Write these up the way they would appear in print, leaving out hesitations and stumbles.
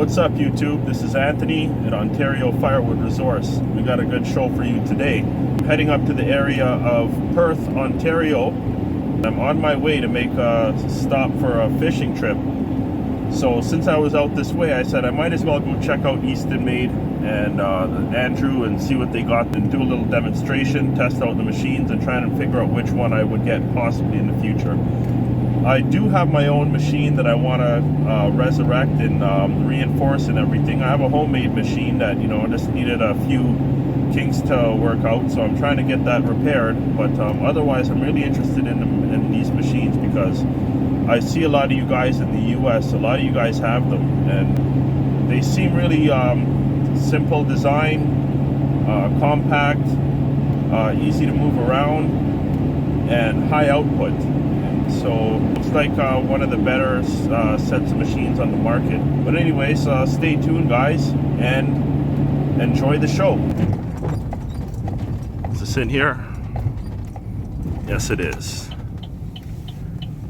What's up, YouTube? This is Anthony at Ontario Firewood Resource. We got a good show for you today. I'm heading up to the area of Perth, Ontario. I'm on my way to make a stop for a fishing trip. So since I was out this way, I said I might as well go check out Eastonmade and Andrew and see what they got and do a little demonstration, test out the machines and try and figure out which one I would get possibly in the future. I do have my own machine that I want to resurrect and reinforce and everything. I have a homemade machine that, you know, just needed a few kinks to work out, so I'm trying to get that repaired. But otherwise, I'm really interested in these machines because I see a lot of you guys in the US, a lot of you guys have them, and they seem really simple design, compact, easy to move around, and high output. So looks like one of the better sets of machines on the market. But anyways, stay tuned, guys, and enjoy the show. Is this in here? Yes, it is.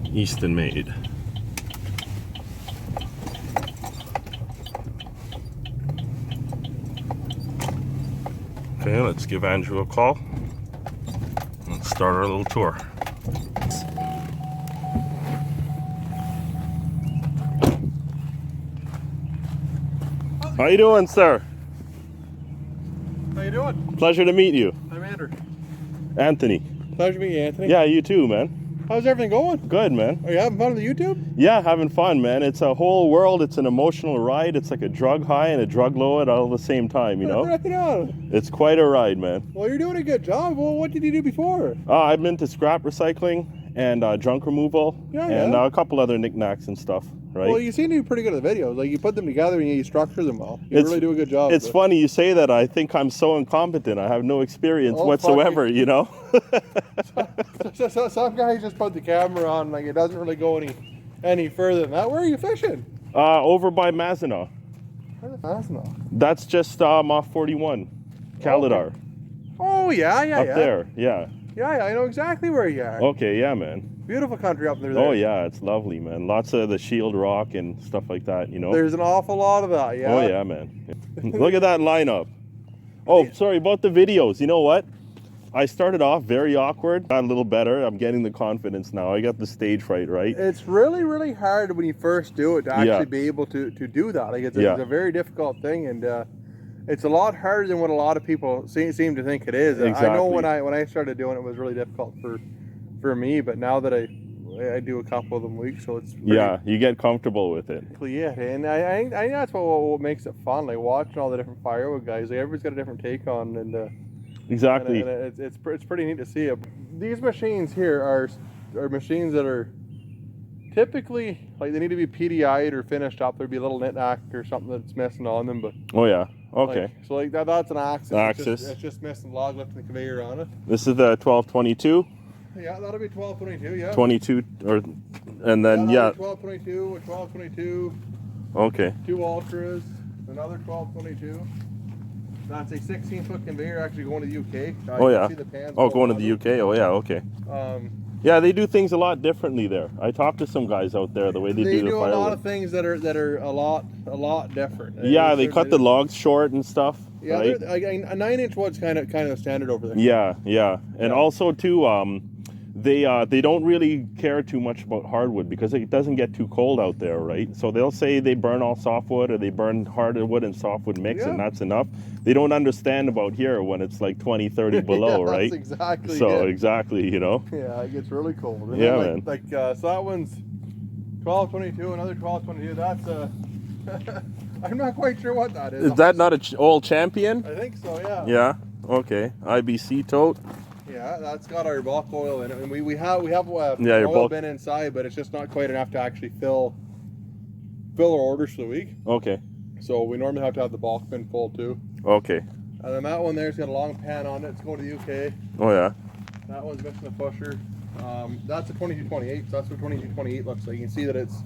Eastonmade. Okay, let's give Andrew a call. Let's start our little tour. How you doing, sir? How you doing? Pleasure to meet you. I'm Andrew. Anthony. Pleasure to meet you, Anthony. Yeah, you too, man. How's everything going? Good, man. Are you having fun on the YouTube? Yeah, having fun, man. It's a whole world. It's an emotional ride. It's like a drug high and a drug low at all the same time, you know? Right on. It's quite a ride, man. Well, you're doing a good job. Well, what did you do before? I've been to scrap recycling and junk removal and a couple other knickknacks and stuff, right? Well, you seem to be pretty good at the videos. Like, you put them together and you structure them well. You really do a good job. It's funny you say that. I think I'm so incompetent. I have no experience whatsoever, you know? so some guys just put the camera on, like, it doesn't really go any further than that. Where are you fishing? Over by Mazenau. Where's Mazenau? That's just off 41, Calidar. Oh, yeah. Up there, yeah. Yeah, I know exactly where you are. Okay, yeah, man. Beautiful country up there. Oh, yeah, it's lovely, man. Lots of the shield rock and stuff like that, you know? There's an awful lot of that, yeah. Oh, yeah, man. Look at that lineup. Oh, sorry about the videos. You know what? I started off very awkward. Got a little better. I'm getting the confidence now. I got the stage fright, right? It's really, really hard when you first do it to actually be able to do that. Like, it's a very difficult thing, and it's a lot harder than what a lot of people seem to think it is. Exactly. I know when I started doing it was really difficult for me, but now that I do a couple of them weeks, so it's you get comfortable with it. Yeah, and I think that's what makes it fun. Like, watching all the different firewood guys. Like, everybody's got a different take on, and exactly. And it's pretty neat to see it. These machines here are machines that are typically, like, they need to be PDI'd or finished up. There'd be a little knick-knack or something that's missing on them, but oh yeah. Okay. so like that's an Axis. Axis. It's just missing log lift and conveyor on it. This is the 1222. Yeah, that'll be 1222. Yeah. 22 and then 1222, a 1222. Okay. 2 ultras, another 1222. That's a 16-foot conveyor actually going to the UK. Oh yeah. See the pans going to the UK. Oh yeah. Okay. Yeah, they do things a lot differently there. I talked to some guys out there, the way they do the firewood. They do a lot of things that are a lot different. Yeah, they cut the logs short and stuff. Yeah, right? a 9-inch wood's kind of standard over there. Yeah. And also too, they don't really care too much about hardwood because it doesn't get too cold out there, right? So they'll say they burn all softwood or they burn hardwood and softwood mix, and that's enough. They don't understand about here when it's like 20, 30 below, right? That's exactly so it. Exactly, you know. Yeah, it gets really cold. And yeah, then, man. So that one's 1222, another 1222. That's I'm not quite sure what that is. Is that not an old Champion? I think so, yeah. Yeah. Okay. IBC tote. Yeah, that's got our bulk oil in it, and we have an oil bin inside, but it's just not quite enough to actually fill our orders for the week. Okay. So we normally have to have the bulk bin full too. Okay. And then that one there's got a long pan on it. It's going to the UK. Oh yeah. That one's missing a pusher. That's a 2228. So that's what 2228 looks like. You can see that it's.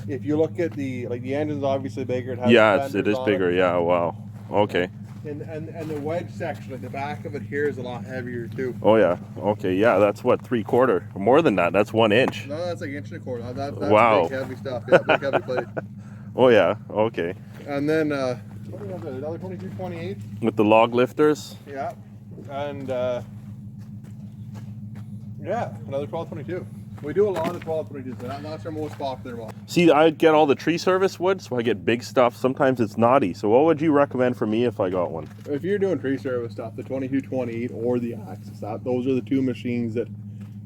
If you look at the engine's obviously bigger. It has it is bigger. Yeah. Wow. Okay. And the wedge section at the back of it here is a lot heavier too. Oh yeah. Okay. Yeah. That's what 3/4. More than that. That's 1 inch. No, that's like 1.25 inches. That's wow. big heavy stuff. Yeah, big heavy plate. Oh yeah, okay. And then what do we have there? Another 2228. With the log lifters. Yeah. And yeah, another 1222. We do a lot of 1222s, and that's our most popular one. See, I get all the tree service wood, so I get big stuff. Sometimes it's knotty. So what would you recommend for me if I got one? If you're doing tree service stuff, the 2228 or the Axis, those are the two machines that,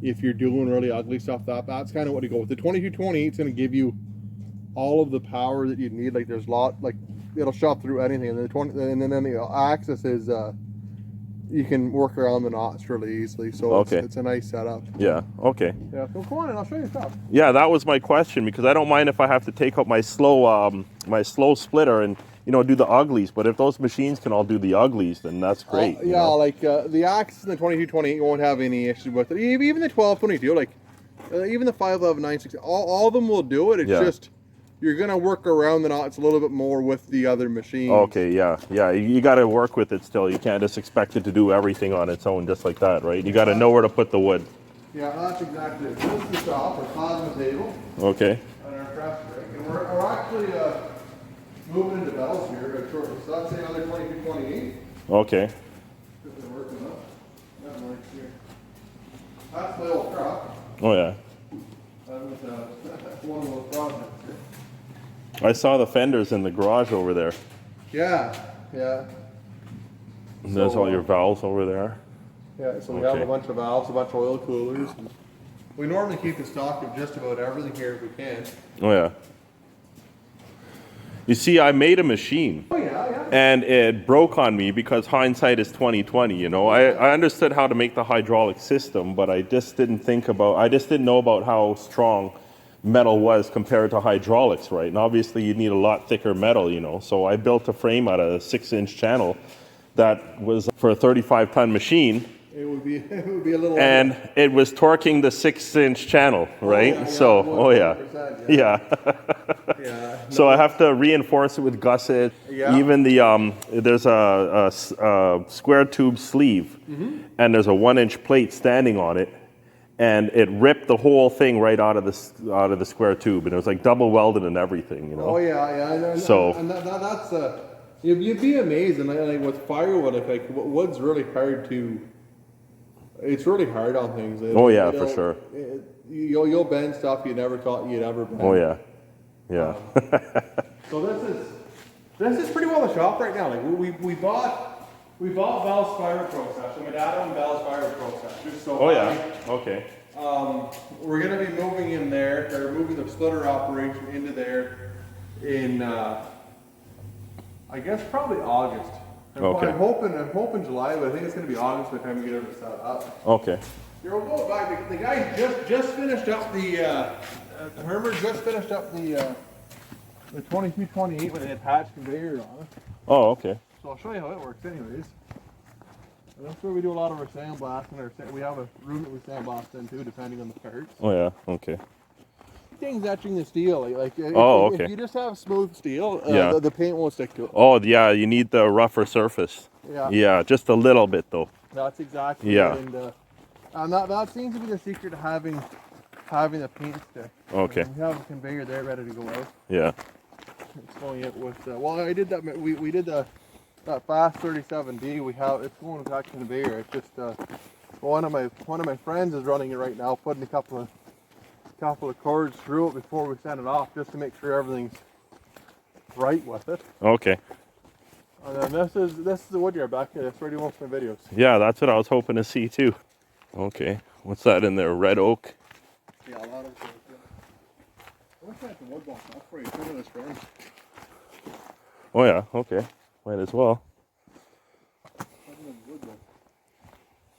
if you're doing really ugly stuff, that's kind of what you go with. The 2228 is going to give you all of the power that you need. Like there's a lot, like it'll shove through anything. And then the Axis is you can work around the knots really easily. So okay. It's a nice setup. Yeah. Okay. Yeah. So come on in, I'll show you stuff. Yeah, that was my question, because I don't mind if I have to take out my slow splitter and do the uglies. But if those machines can all do the uglies, then that's great. Yeah, like the Axis and the 2228, you won't have any issues with it. Even the 1222, like even the 511 960, all of them will do it. It's just you're gonna work around the knots a little bit more with the other machines. Okay, yeah. You got to work with it still. You can't just expect it to do everything on its own, just like that, right? You got to know where to put the wood. Yeah, that's exactly it. This is the shop, our plasma table. Okay. And our press rig. And we're actually moving into bells here shortly. So that's another 2228. Okay. They're working up. That's the old truck. Oh yeah. That was one of those projects. I saw the fenders in the garage over there. Yeah, yeah. And there's all your valves over there. Yeah, so we have a bunch of valves, a bunch of oil coolers. We normally keep a stock of just about everything here if we can. Oh yeah. You see, I made a machine. Oh yeah. And it broke on me because hindsight is 2020. I understood how to make the hydraulic system, but I just didn't know about how strong metal was compared to hydraulics, right? And obviously you need a lot thicker metal, so I built a frame out of a 6-inch channel that was for a 35-ton machine. It would be a little. And it was torquing the 6-inch channel, right? Yeah. So I have to reinforce it with gussets. Yeah. Even there's a square tube sleeve, and there's a 1-inch plate standing on it. And it ripped the whole thing right out of the square tube, and it was like double welded and everything, Oh yeah. And that's you'd be amazed, and like with firewood, like wood's really hard to. It's really hard on things. For sure. You'll bend stuff you never thought you'd ever bend. Oh yeah. So this is pretty well the shop right now. Like we bought Val's Fire Processor. My dad owned Val's Fire Processor. So Okay. We're going to be moving in there, or moving the splitter operation into there in, I guess probably August. I'm hoping July, but I think it's going to be August by the time we get everything set up. Okay. Here, we'll go back. The guy just finished up Herman just finished up the 2228 with an attached conveyor on it. Oh, okay. So I'll show you how it works anyways. And that's where we do a lot of our sandblasting. We have a room that we sandblast in too, depending on the parts. Oh yeah, okay. Things etching the steel. If you just have smooth steel, the paint won't stick to it. Oh yeah, you need the rougher surface. Yeah, just a little bit though. That's exactly it. And that seems to be the secret to having the paint stick. Okay. We have a conveyor there ready to go out. Yeah. It's going out with, I did that, we did that Fast 37D, it's going with that conveyor. It's just, one of my friends is running it right now, putting a couple of cords through it before we send it off, just to make sure everything's right with it. Okay. And then this is the Woodyard back here. That's where I do most of my videos. Yeah, that's what I was hoping to see too. Okay. What's that in there? Red oak? Yeah, a lot of things. What's that? The wood box off for you. Show me this frame. Oh yeah, okay. Might as well.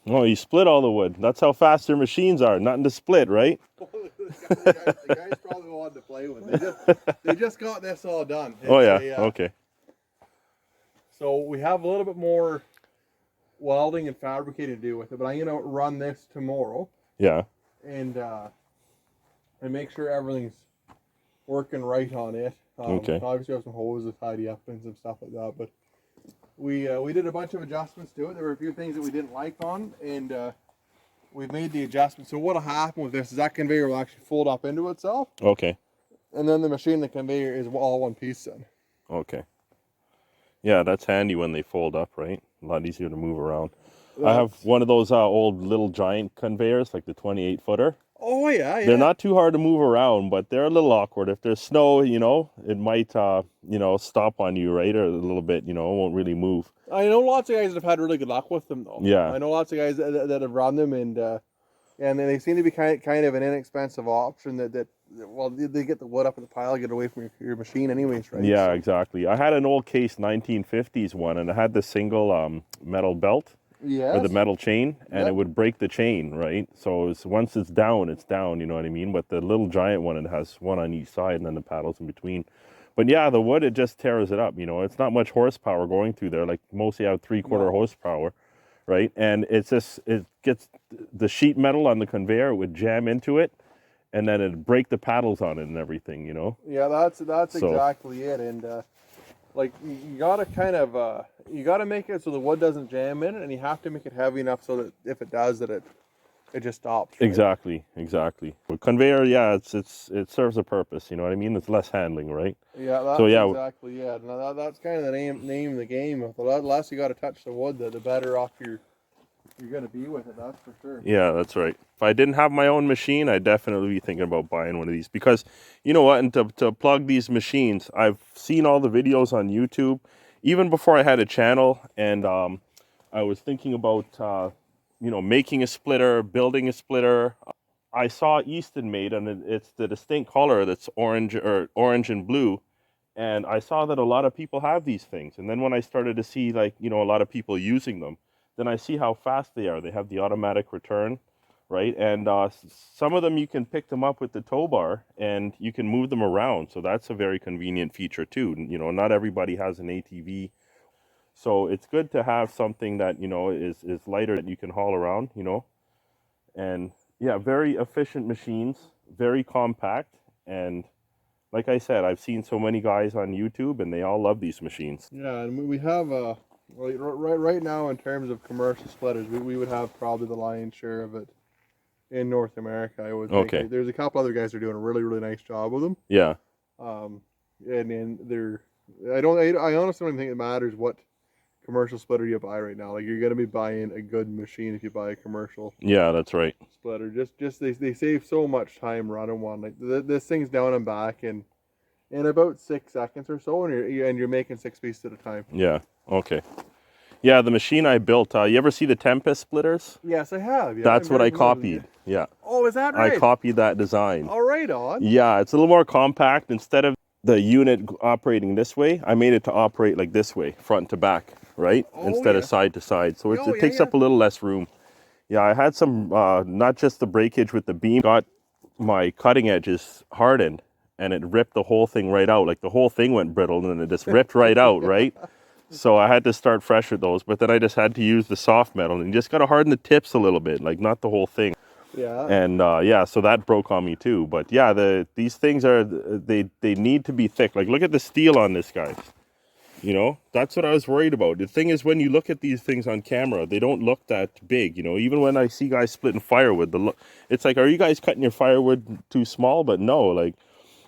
Oh, you split all the wood. That's how fast their machines are. Nothing to split, right? The guys probably wanted to play with. They just got this all done. Okay. So we have a little bit more welding and fabricating to do with it, but I'm gonna run this tomorrow. Yeah. And make sure everything's working right on it. Okay. Obviously, we have some holes to tidy up and some stuff like that, but we did a bunch of adjustments to it. There were a few things that we didn't like on, and we've made the adjustments. So what'll happen with this is that conveyor will actually fold up into itself. Okay. and then the machine, the conveyor is all one piece then. Okay. Yeah, that's handy when they fold up, right? A lot easier to move around. I have one of those old little giant conveyors, like the 28-footer. Oh yeah, yeah. They're not too hard to move around, but they're a little awkward. If there's snow, you know, it might, you know, stop on you, right? Or a little bit, you know, it won't really move. I know lots of guys that have had really good luck with them, though. Yeah. I know lots of guys that have run them, and they seem to be kind of an inexpensive option that well, they get the wood up in the pile, get away from your machine anyways, right? Yeah, So, exactly. I had an old Case 1950s one, and it had the single metal belt. yes. Or the metal chain, and Yep. it would break the chain, right? So once it's down, you know what I mean? But the little giant one, it has one on each side and then the paddles in between. But yeah, the wood, it just tears it up, you know? It's not much horsepower going through there. Like mostly out 3/4 horsepower, right? And it's just, it gets the sheet metal on the conveyor, it would jam into it, and then it'd break the paddles on it and everything, you know? Yeah, that's So- exactly it, and like you gotta kind of you gotta make it so the wood doesn't jam in it, and you have to make it heavy enough so that if it does, that it just stops. Right? Exactly. But conveyor, yeah, it serves a purpose, you know what I mean? It's less handling, right? Yeah, that's So, yeah. exactly it. Now, that's kind of the name of the game. The less you got to touch the wood, the better off you're gonna be with it. That's for sure. Yeah, that's right. If I didn't have my own machine, I'd definitely be thinking about buying one of these because, you know what, and to plug these machines, I've seen all the videos on YouTube, even before I had a channel, and I was thinking about, you know, making a splitter, building a splitter. I saw Eastonmade, and it's the distinct color that's orange and blue, and I saw that a lot of people have these things, and then when I started to see, like, you know, a lot of people using them, then I see how fast they are. They have the automatic return, right? And some of them you can pick them up with the tow bar and you can move them around. So that's a very convenient feature too. You know, not everybody has an ATV. So it's good to have something that, you know, is lighter that you can haul around, you know. And yeah, very efficient machines, very compact. And like I said, I've seen so many guys on YouTube and they all love these machines. Yeah, and we have right now in terms of commercial splitters, we would have probably the lion's share of it in North America. I would think. Okay. There's a couple other guys that are doing a really nice job with them. Yeah. And they're I honestly don't think it matters what commercial splitter you buy right now. Like you're gonna be buying a good machine if you buy a commercial Yeah, that's right. splitter. Just they save so much time running one. Like this thing's down and back in about 6 seconds or so, and you're making 6 pieces at a time. Yeah. Okay. Yeah, the machine I built. You ever see the Tempest splitters? Yes, I have. Yeah, That's I'm what I very familiar with copied. it. Yeah. Oh, is that right? I copied that design. All right, on. Yeah, it's a little more compact. Instead of the unit operating this way, I made it to operate like this way, front to back, right? Oh, Instead yeah. of side to side. So Oh, it yeah, takes yeah. up a little less room. Yeah, I had some, not just the breakage with the beam, got my cutting edges hardened and it ripped the whole thing right out. Like the whole thing went brittle and it just ripped right out, right? So I had to start fresh with those, but then I just had to use the soft metal and you just got to harden the tips a little bit, like not the whole thing. Yeah. And yeah, so that broke on me too. But yeah, these things are, they need to be thick. Like look at the steel on this, guys. You know, that's what I was worried about. The thing is, when you look at these things on camera, they don't look that big. You know, even when I see guys splitting firewood, it's like, are you guys cutting your firewood too small? But no, like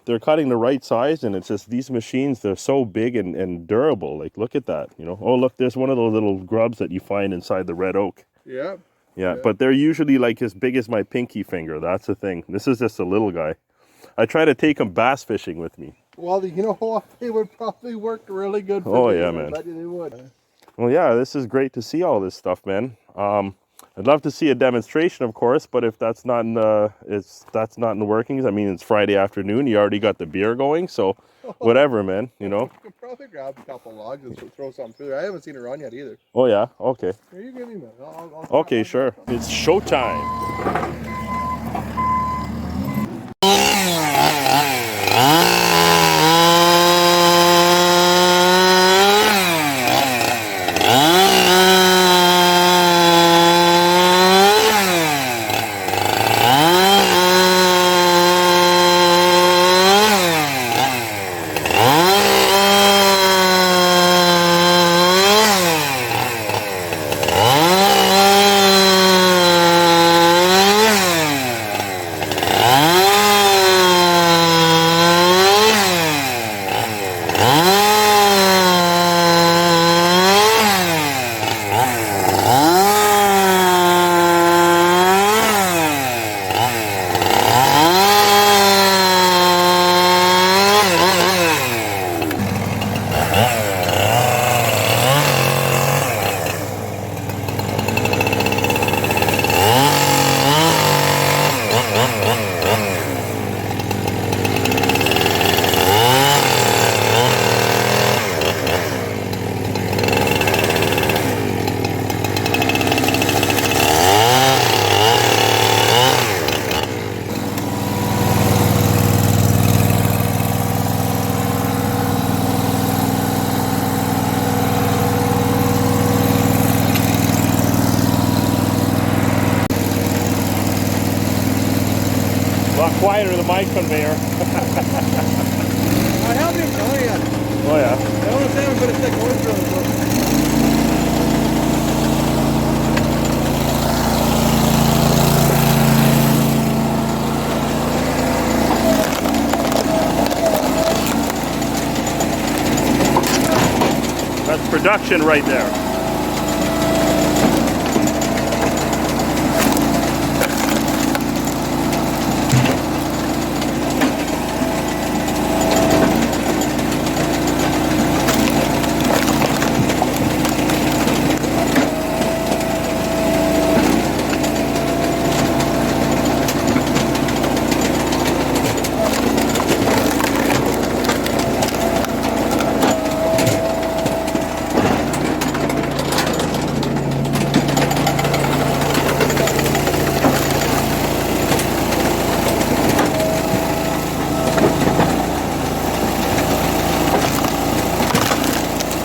they're cutting the right size, and it's just these machines, they're so big and durable. Like, look at that, you know. Oh, look, there's one of those little grubs that you find inside the red oak. Yeah. Yeah, but they're usually like as big as my pinky finger. That's the thing. This is just a little guy. I try to take them bass fishing with me. Well, you know what? They would probably work really good for Oh, me. yeah, I man. bet you they would. Well, yeah, this is great to see all this stuff, man. I'd love to see a demonstration, of course, but if that's not in the workings, I mean, it's Friday afternoon. You already got the beer going, so whatever, man. You know. You could probably grab a couple logs and throw something through there. I haven't seen it run yet either. Oh yeah. Okay. Here, you give me that. Okay, sure. It's showtime. Quieter than my conveyor. I haven't even done it yet. Oh yeah. I don't understand, but it's like going through it. That's production right there.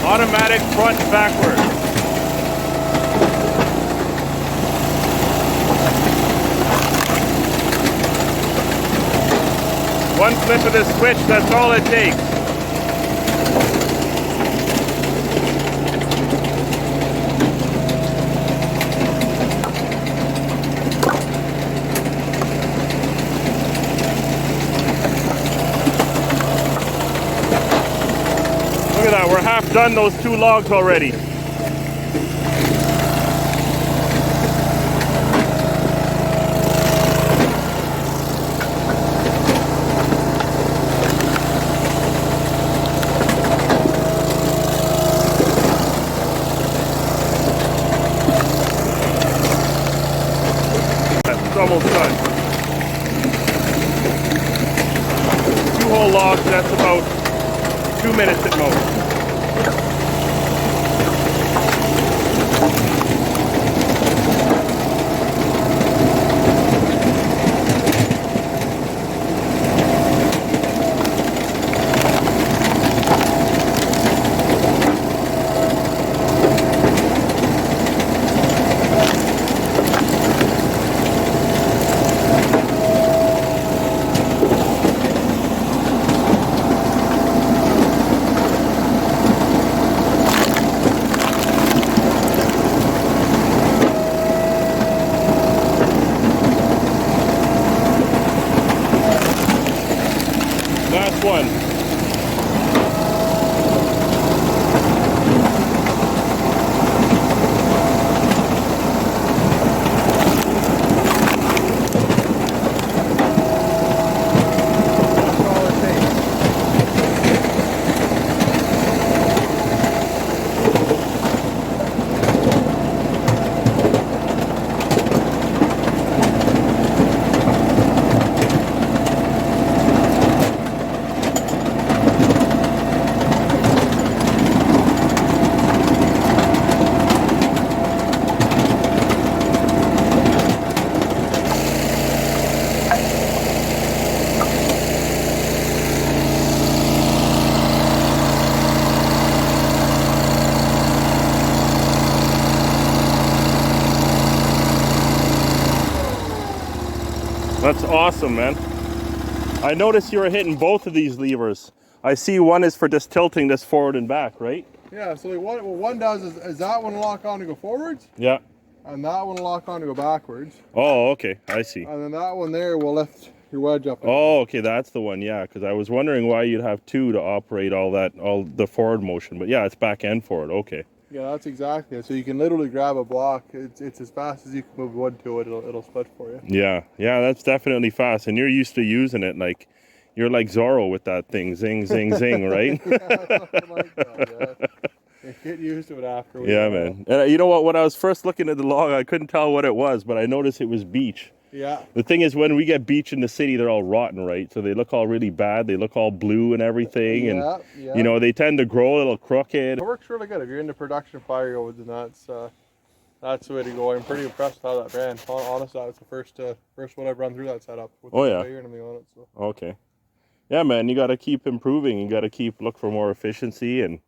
Automatic front and backward. One flip of this switch, that's all it takes. Look at that, we're half done those 2 logs already. It's almost done. 2 whole logs, that's about 2 minutes at most. Last one. That's awesome, man. I noticed you were hitting both of these levers. I see one is for just tilting this forward and back, right? Yeah, so what one does is that one lock on to go forwards, Yeah. and that one lock on to go backwards. Oh, okay. I see. And then that one there will lift your wedge up. Oh, okay, that's the one. Yeah, because I was wondering why you'd have two to operate all the forward motion. But yeah, it's back and forward. Okay. Yeah, that's exactly it. So you can literally grab a block. It's as fast as you can move wood to it. It'll split for you. Yeah, yeah, that's definitely fast. And you're used to using it like you're like Zorro with that thing. Zing, zing, zing, right? Yeah, something like that, yeah. Get used to it after. Yeah, man. And you know what? When I was first looking at the log, I couldn't tell what it was, but I noticed it was beech. Yeah. The thing is, when we get beech in the city, they're all rotten, right? So they look all really bad. They look all blue and everything. Yeah, And, yeah. you know, they tend to grow a little crooked. It works really good. If you're into production firewood, then that's the way to go. I'm pretty impressed with how that ran. Honestly, that's the first one I've run through that setup with the conveyor and everything on it. So. Okay. Yeah, man, you got to keep improving. You got to look for more efficiency and,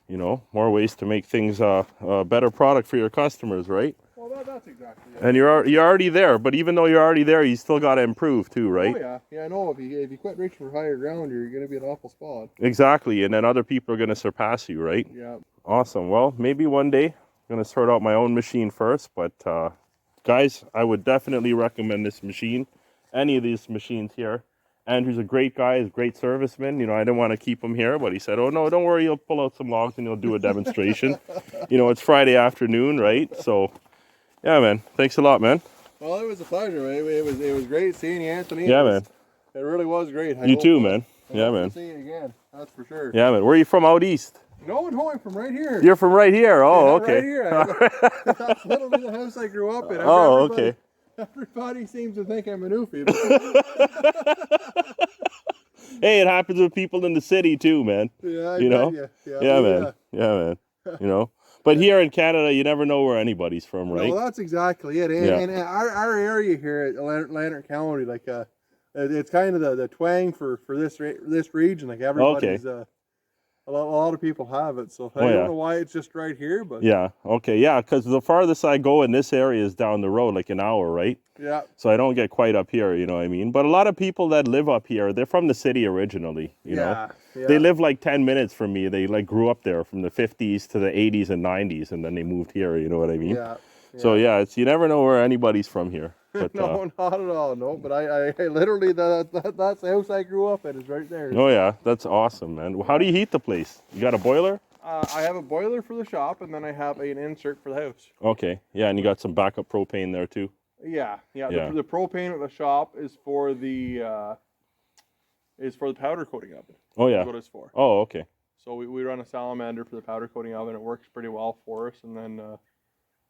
you know, more ways to make things a better product for your customers, right? Well, that's exactly it. And you're already there, but even though you're already there, you still got to improve too, right? Oh yeah, yeah. I know. If you quit reaching for higher ground, you're going to be in an awful spot. Exactly, and then other people are going to surpass you, right? Yeah. Awesome. Well, maybe one day I'm going to sort out my own machine first, but guys, I would definitely recommend this machine, any of these machines here. Andrew's a great guy, he's a great serviceman. You know, I didn't want to keep him here, but he said, oh no, don't worry, he'll pull out some logs and he'll do a demonstration. You know, it's Friday afternoon, right? So, yeah, man, thanks a lot, man. Well, it was a pleasure. It was great seeing you, Anthony. Yeah, man. It really was great. You too, man. Yeah, man. See you again. That's for sure. Yeah, man. Where are you from out east? No, I'm from right here. You're from right here. Oh, Yeah, okay. Right here. That's literally the house I grew up in. Oh, okay. Everybody seems to think I'm an oofy. Hey, it happens with people in the city too, man. Yeah, you know? Yeah, man. Yeah, man. You know? But here in Canada, you never know where anybody's from, right? Well, that's exactly it. And our area here at Lantern County, like it's kind of the twang for this region. Like everybody's a lot of people have it. So I don't know why it's just right here, but yeah, okay, yeah, because the farthest I go in this area is down the road, like an hour, right? Yeah. So I don't get quite up here, you know what I mean? But a lot of people that live up here, they're from the city originally, you know? Yeah. They live like 10 minutes from me. They like grew up there from the 50s to the 80s and 90s, and then they moved here, you know what I mean? Yeah. So yeah, you never know where anybody's from here. But, no, not at all. No, but I literally that's the house I grew up in is right there. Oh yeah, that's awesome, man. How do you heat the place? You got a boiler? I have a boiler for the shop, and then I have an insert for the house. Okay, yeah, and you got some backup propane there too. Yeah. The propane at the shop is for the powder coating oven. Oh yeah. That's what it's for. Oh okay. So we run a salamander for the powder coating oven. It works pretty well for us, and then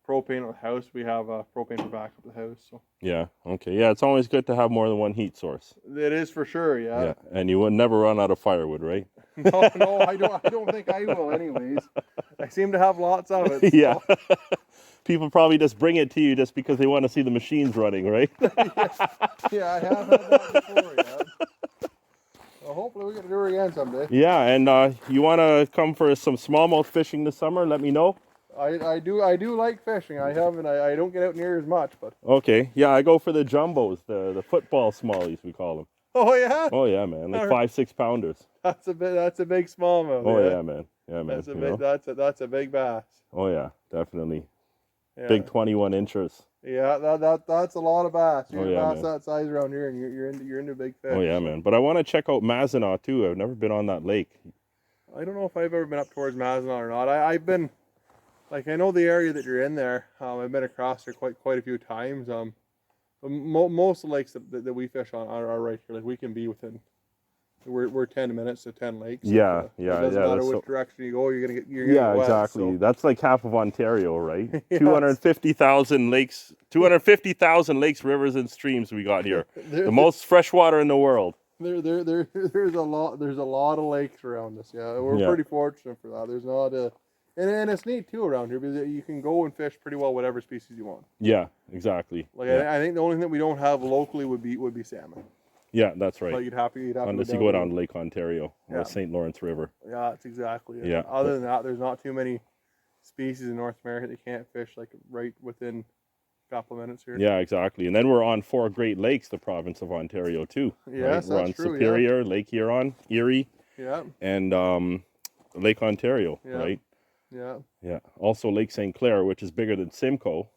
propane at the house. We have propane for backup at the house. So. Yeah. Okay. Yeah, it's always good to have more than one heat source. It is for sure. Yeah. Yeah, and you would never run out of firewood, right? No, I don't think I will. Anyways, I seem to have lots of it. So. Yeah. People probably just bring it to you just because they want to see the machines running, right? Yeah, I have had that before. Yeah. Well, hopefully we get to do it again someday. Yeah, and you want to come for some smallmouth fishing this summer? Let me know. I do like fishing. I don't get out near as much, but. Okay. Yeah, I go for the jumbos, the football smallies we call them. Oh yeah. Oh yeah, man, like 5-6 pounders. That's a big smallmouth. Oh yeah, man. Yeah, man. That's a big bass. Oh yeah, definitely. Yeah. Big 21 inches. Yeah, that's a lot of bass. You're yeah, bass man. that size around here, and you're into big fish. Oh yeah, man. But I want to check out Mazenot too. I've never been on that lake. I don't know if I've ever been up towards Mazenot or not. I've been, like, I know the area that you're in there. I've been across there quite a few times. Most of the lakes that we fish on are right here. Like we can be within. We're 10 minutes to 10 lakes. Yeah, It doesn't matter which direction you go, you're gonna get wet, exactly. So. That's like half of Ontario, right? Yes. 250,000 lakes, 250,000 lakes, rivers, and streams we got here. The most fresh water in the world. There's a lot of lakes around us. Yeah, we're pretty fortunate for that. There's not a, and it's neat too around here because you can go and fish pretty well whatever species you want. Yeah, exactly. Like yeah. I think the only thing that we don't have locally would be salmon. Yeah, that's right. But you'd have unless you go down Lake Ontario or St. Lawrence River. Yeah, that's exactly it. Yeah. Other than that, there's not too many species in North America that can't fish like right within a couple of minutes here. Yeah, exactly. And then we're on 4 Great Lakes, the province of Ontario too. Yes, right? We're on that's true, Superior, Lake Huron, Erie, and Lake Ontario, right? Yeah. Yeah. Also Lake St. Clair, which is bigger than Simcoe.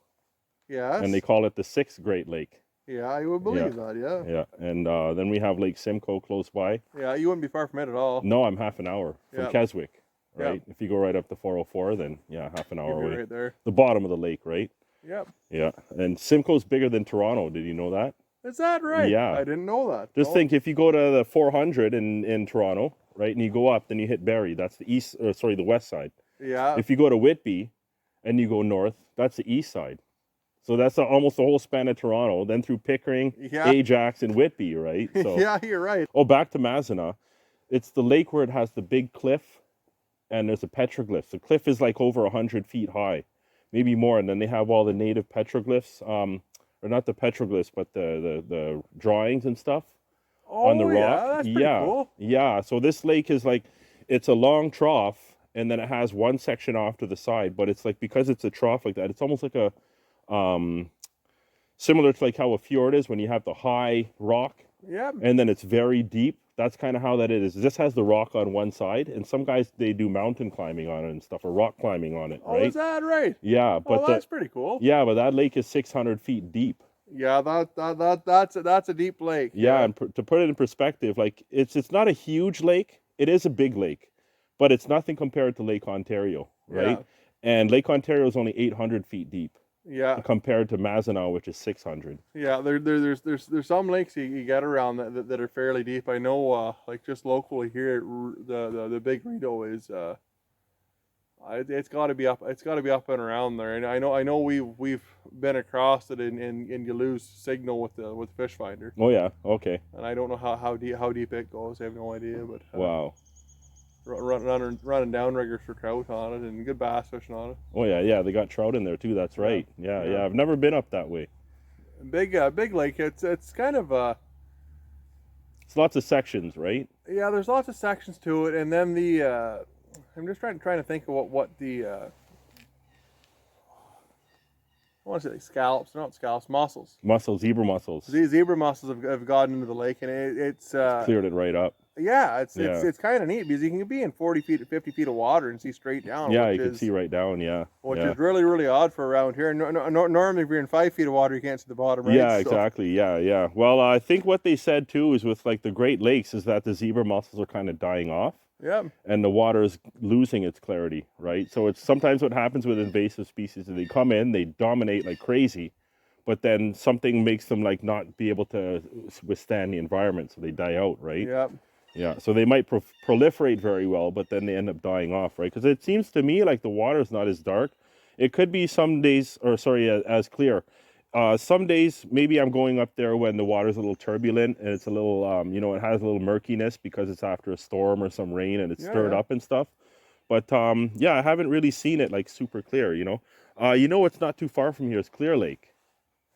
Yes. And they call it the 6th Great Lake. Yeah, I would believe that. Yeah. Yeah, and then we have Lake Simcoe close by. Yeah, you wouldn't be far from it at all. No, I'm half an hour from Yeah. Keswick, right? Yeah. If you go right up the 404, then yeah, half an hour You'd be away. right there. The bottom of the lake, right? Yep. Yeah, and Simcoe's bigger than Toronto. Did you know that? Is that right? Yeah. I didn't know that. Just think, if you go to the 400 in Toronto, right, and you go up, then you hit Barrie. That's the west side. Yeah. If you go to Whitby, and you go north, that's the east side. So that's almost the whole span of Toronto. Then through Pickering, Ajax, and Whitby, right? So. Yeah, you're right. Oh, back to Mazenah. It's the lake where it has the big cliff, and there's a petroglyph. The cliff is like over 100 feet high, maybe more. And then they have all the native petroglyphs. Or not the petroglyphs, but the drawings and stuff on the rock. Yeah, that's pretty cool. Yeah. So this lake is like, it's a long trough, and then it has one section off to the side. But it's like, because it's a trough like that, it's almost like a similar to like how a fjord is when you have the high rock. Yeah. And then it's very deep. That's kind of how that is. It just has the rock on one side, and some guys, they do mountain climbing on it and stuff, or rock climbing on it, right? Oh, is that right? Yeah, but that's pretty cool. Yeah, but that lake is 600 feet deep. Yeah, that's a deep lake. Yeah, and to put it in perspective, like it's not a huge lake. It is a big lake, but it's nothing compared to Lake Ontario, right? Yeah. And Lake Ontario is only 800 feet deep. Yeah. Compared to Mazenah, which is 600. Yeah, there's some lakes you get around that are fairly deep. I know, like just locally here, the Big Rideau is, it's got to be up and around there. And I know we've been across it and you lose signal with the fish finder. Oh yeah, okay. And I don't know how deep it goes. I have no idea, but wow. Running downriggers for trout on it and good bass fishing on it. Oh yeah, they got trout in there too. That's right. Yeah. I've never been up that way. Big lake. It's kind of it's lots of sections, right? Yeah, there's lots of sections to it, and then the I'm just trying to think of what the I want to say like scallops, not scallops, mussels. Zebra mussels. These zebra mussels have gotten into the lake, and it's cleared it right up. Yeah, it's kind of neat because you can be in 40 feet, 50 feet of water and see straight down. Yeah, you can see right down. Yeah, which is really, really odd for around here. Normally, if you're in 5 feet of water, you can't see the bottom. Right? Yeah, exactly. Yeah. Well, I think what they said too is with like the Great Lakes is that the zebra mussels are kind of dying off. Yeah. And the water is losing its clarity, right? So it's sometimes what happens with invasive species is they come in, they dominate like crazy, but then something makes them like not be able to withstand the environment, so they die out, right? Yeah. Yeah, so they might proliferate very well, but then they end up dying off, right? Because it seems to me like the water is not as dark. It could be some days, as clear. Some days, maybe I'm going up there when the water's a little turbulent and it's a little, it has a little murkiness because it's after a storm or some rain and it's stirred up and stuff. But I haven't really seen it like super clear, what's not too far from here is Clear Lake.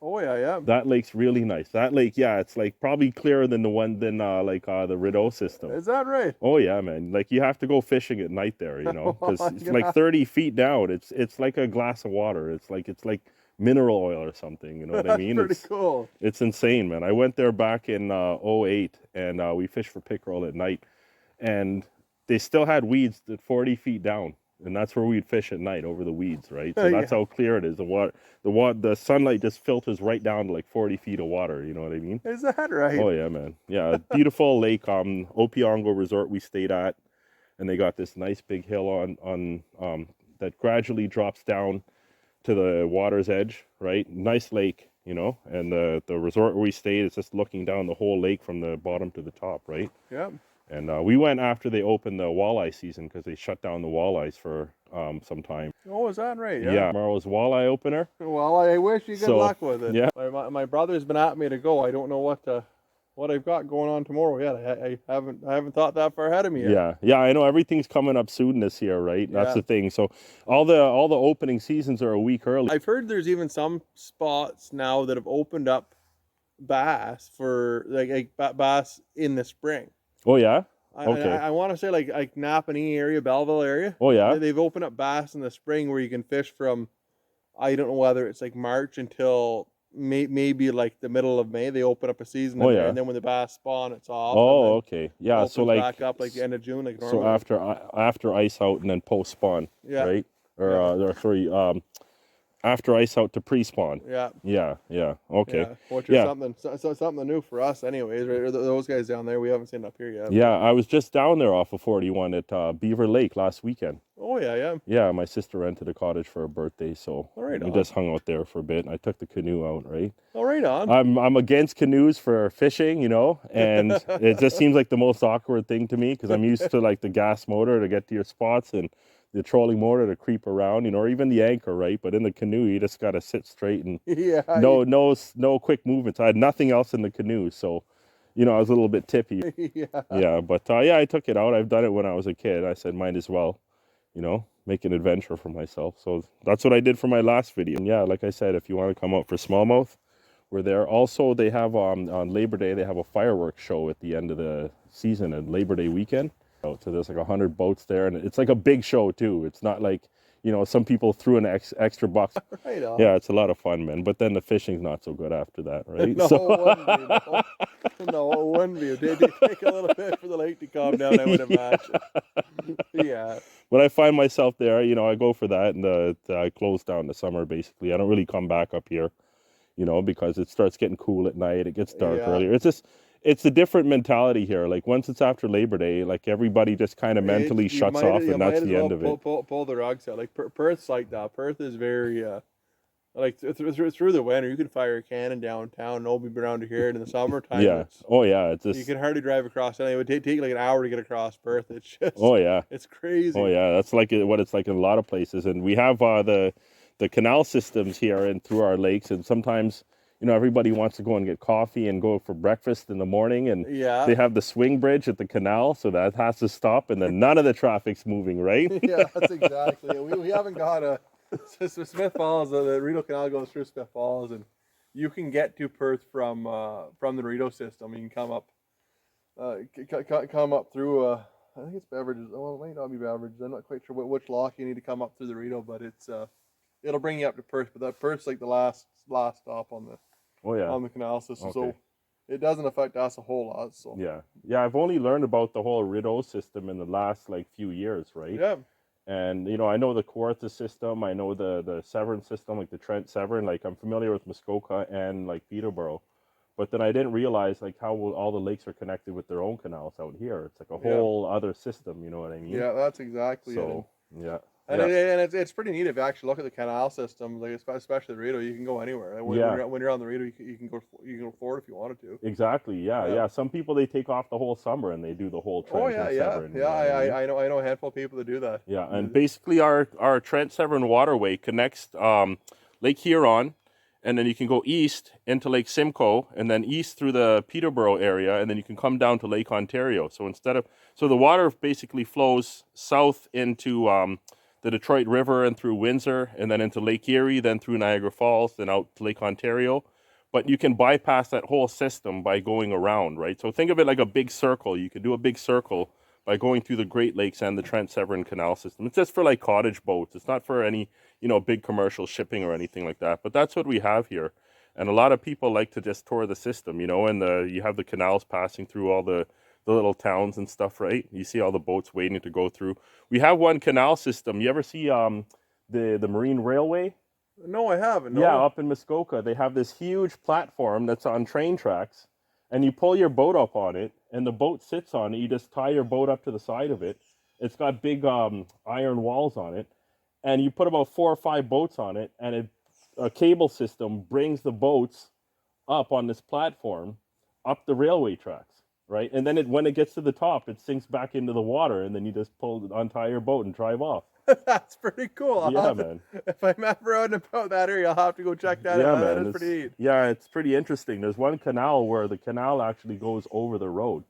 Oh yeah. That lake's really nice. That lake, it's like probably clearer than the Rideau system. Is that right? Oh yeah, man. Like you have to go fishing at night there, because it's like 30 feet down. It's like a glass of water. It's like mineral oil or something. You know what I mean? Pretty cool. It's insane, man. I went there back in 2008, and we fished for pickerel at night, and they still had weeds at 40 feet down. And that's where we'd fish at night, over the weeds, right? So that's how clear it is. The sunlight just filters right down to like 40 feet of water. You know what I mean? Is that right? Oh yeah, man. Yeah, beautiful lake. Opiongo Resort we stayed at, and they got this nice big hill on that gradually drops down to the water's edge, right? Nice lake, And the resort where we stayed is just looking down the whole lake from the bottom to the top, right? Yeah. And we went after they opened the walleye season because they shut down the walleyes for some time. Oh, is that right? Yeah. Tomorrow's walleye opener. Well, I wish you good luck with it. Yeah. My brother's been at me to go. I don't know what I've got going on tomorrow yet. I haven't thought that far ahead of me yet. Yeah. I know everything's coming up soon this year, right? That's the thing. So all the opening seasons are a week early. I've heard there's even some spots now that have opened up bass for like bass in the spring. Oh yeah. Okay. I want to say like Napanee area, Belleville area. Oh yeah. They've opened up bass in the spring where you can fish from, I don't know whether it's like March until maybe like the middle of May. They open up a season. And then when the bass spawn, it's off. Oh, okay. Yeah. So like back up like the end of June, like normal. So after ice out and then post spawn. Yeah. Right. Or sorry. After ice out to pre-spawn. Yeah. Yeah. Okay. Yeah, which is something new for us, anyways. Right? Those guys down there, we haven't seen up here yet. Yeah, I was just down there off of 41 at Beaver Lake last weekend. Oh yeah. Yeah, my sister rented a cottage for her birthday, so we just hung out there for a bit. And I took the canoe out, right? Oh, right on. I'm against canoes for fishing, you know, and it just seems like the most awkward thing to me because I'm used to like the gas motor to get to your spots and the trolling motor to creep around, you know, or even the anchor, right? But in the canoe, you just gotta sit straight and no quick movements. I had nothing else in the canoe, so you know I was a little bit tippy. Yeah, but yeah, I took it out. I've done it when I was a kid. I said might as well, you know, make an adventure for myself. So that's what I did for my last video. And yeah, like I said, if you want to come out for smallmouth, we're there. Also, they have on Labor Day, they have a fireworks show at the end of the season and Labor Day weekend. So there's like 100 boats there, and it's like a big show too. It's not like, you know, some people threw an extra bucks. Right on. Yeah, it's a lot of fun, man. But then the fishing's not so good after that, right? No, it wouldn't be. No, it wouldn't be. It'd take a little bit for the lake to calm down, I would imagine. Yeah. But I find myself there, you know, I go for that, and I close down the summer, basically. I don't really come back up here, you know, because it starts getting cool at night. It gets dark earlier. It's a different mentality here. Like once it's after Labor Day, like everybody just kind of mentally shuts off, and that's the end of it. Pull the rugs out. Like Perth's like that. Perth is very like through the winter, you can fire a cannon downtown. Nobody be around here. And in the summertime, it's just, you can hardly drive across. Anyway, it would take like an hour to get across Perth. It's just it's crazy. Oh yeah, that's like what it's like in a lot of places. And we have the canal systems here and through our lakes, and sometimes, you know, everybody wants to go and get coffee and go for breakfast in the morning, and they have the swing bridge at the canal, so that has to stop, and then none of the traffic's moving, right? Yeah, that's exactly it. We haven't got Smith Falls. The Rideau Canal goes through Smith Falls, and you can get to Perth from the Rideau system. You can come up through. I think it's Beverages. Well, it might not be Beverages. I'm not quite sure which lock you need to come up through the Rideau, but it's it'll bring you up to Perth. But that Perth's like the last stop on the on the canal system. Okay. So it doesn't affect us a whole lot. So yeah, I've only learned about the whole Rideau system in the last like few years, right? Yeah. And you know, I know the Kawartha system, I know the Severn system, like the Trent Severn. Like I'm familiar with Muskoka and like Peterborough, but then I didn't realize like how all the lakes are connected with their own canals out here. It's like a whole other system. You know what I mean? Yeah, that's exactly so, it. Yeah. And it's pretty neat if you actually look at the canal system, like especially the Rideau. You can go anywhere. Like when you're on the Rideau, you can go forward if you wanted to. Exactly. Yeah. Some people, they take off the whole summer and they do the whole Trent. Severn, I know a handful of people that do that. Yeah, and basically our Trent Severn waterway connects Lake Huron, and then you can go east into Lake Simcoe, and then east through the Peterborough area, and then you can come down to Lake Ontario. So the water basically flows south into the Detroit River and through Windsor, and then into Lake Erie, then through Niagara Falls, then out to Lake Ontario. But you can bypass that whole system by going around, right? So think of it like a big circle. You could do a big circle by going through the Great Lakes and the Trent Severn Canal system. It's just for like cottage boats. It's not for any, you know, big commercial shipping or anything like that. But that's what we have here. And a lot of people like to just tour the system, you know, and you have the canals passing through all the little towns and stuff, right? You see all the boats waiting to go through. We have one canal system. You ever see the Marine Railway? No, I haven't. No. Yeah, up in Muskoka, they have this huge platform that's on train tracks, and you pull your boat up on it, and the boat sits on it. You just tie your boat up to the side of it. It's got big iron walls on it, and you put about 4 or 5 boats on it, and a cable system brings the boats up on this platform, up the railway tracks. Right, and then when it gets to the top, it sinks back into the water, and then you just untie your boat and drive off. That's pretty cool. Man. If I'm ever out and about that area, I'll have to go check that out. Man, that is pretty neat. Yeah, it's pretty interesting. There's one canal where the canal actually goes over the road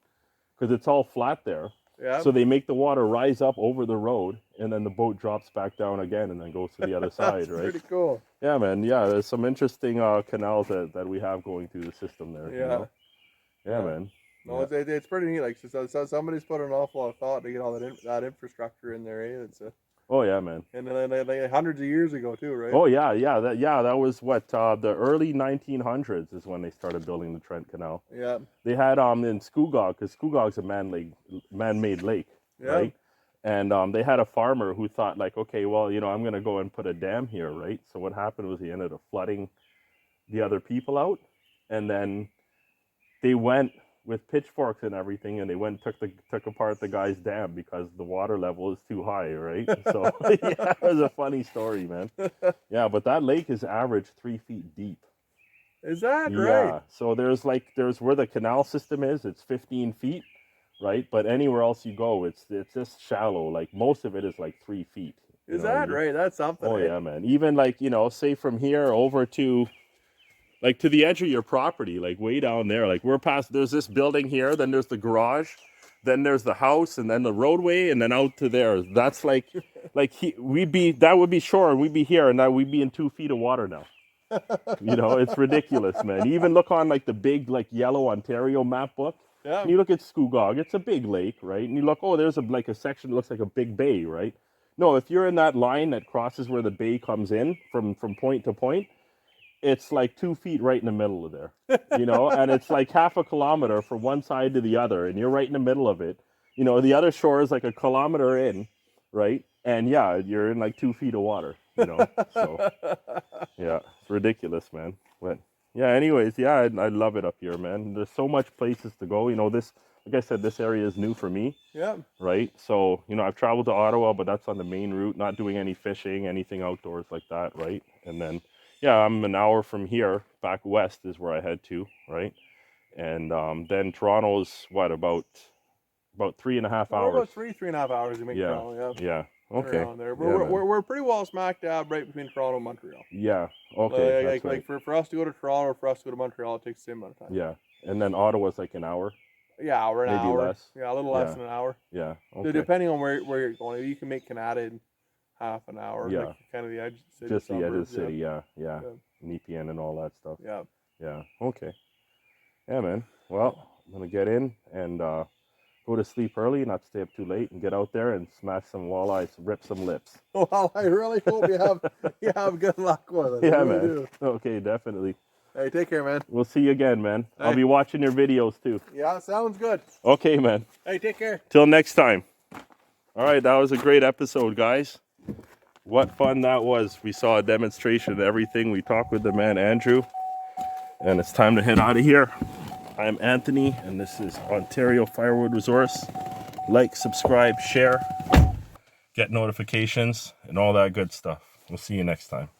because it's all flat there. Yeah. So they make the water rise up over the road, and then the boat drops back down again, and then goes to the other side. Right. Pretty cool. Yeah, man. Yeah, there's some interesting canals that we have going through the system there. Yeah. You know? Yeah, man. No, it's pretty neat. Like so somebody's put an awful lot of thought to get all that infrastructure in there. It's oh yeah, man. And like hundreds of years ago too, right? Oh yeah. That was what the early 1900s is when they started building the Trent Canal. Yeah. They had in Scugog, because Scugog's a man-made lake, right? And they had a farmer who thought like, okay, well, you know, I'm going to go and put a dam here, right? So what happened was he ended up flooding the other people out. And then they went with pitchforks and everything, and they went and took apart the guy's dam because the water level is too high, right? So yeah, it was a funny story, man. Yeah, but that lake is average 3 feet deep. Is that Yeah. right? So there's where the canal system is, it's 15 feet, right? But anywhere else you go, it's just shallow. Like most of it is like 3 feet. Is that right? That's something. Oh eh? yeah, man. Even like, you know, say from here over to like to the edge of your property, like way down there. Like we're past, there's this building here, then there's the garage, then there's the house, and then the roadway, and then out to there. That's like that would be shore, and we'd be here, and now we'd be in 2 feet of water now. You know, it's ridiculous, man. You even look on like the big like yellow Ontario map book. Yeah. And you look at Scugog, it's a big lake, right? And you look, oh, there's like a section that looks like a big bay, right? No, if you're in that line that crosses where the bay comes in from point to point, it's like 2 feet right in the middle of there, you know, and it's like half a kilometer from one side to the other, and you're right in the middle of it. You know, the other shore is like a kilometer in, right? And yeah, you're in like 2 feet of water, you know. So yeah, it's ridiculous, man. But yeah, anyways, yeah, I love it up here, man. There's so much places to go. You know, this, like I said, this area is new for me. Yeah. Right. So, you know, I've traveled to Ottawa, but that's on the main route, not doing any fishing, anything outdoors like that. Right. And then, yeah, I'm an hour from here, back west is where I head to. Right. And then Toronto's what, about 3.5 hours? About three and a half hours to make Yeah. Toronto. Yeah. Yeah. Okay. Around there. Yeah, We're pretty well smack dab right between Toronto and Montreal. Yeah. Okay. Like, That's right. like for us to go to Toronto or for us to go to Montreal, it takes the same amount of time. Yeah. And then Ottawa's like an hour. Yeah, an Maybe hour. less. Yeah, a little less Yeah. than an hour. Yeah. So Okay. depending on where you're going, you can make Canada in half an hour. Yeah. Like kind of the edge of the city. Just the edge of the suburbs, city. Yeah. Yeah. Nepean and all that stuff. Yeah. Yeah. Okay. Yeah, man. Well, I'm gonna get in and go to sleep early, not stay up too late, and get out there and smash some walleyes, rip some lips. Well, I really hope you have good luck with it. Yeah, I really man. do. Okay, definitely. Hey, take care, man. We'll see you again, man. I'll Hey. be watching your videos too. Yeah, sounds good. Okay, man. Hey, take care. Till next time. All right, that was a great episode, guys. What fun that was. We saw a demonstration of everything. We talked with the man, Andrew. And it's time to head out of here. I'm Anthony, and this is Ontario Firewood Resource. Like, subscribe, share, get notifications, and all that good stuff. We'll see you next time.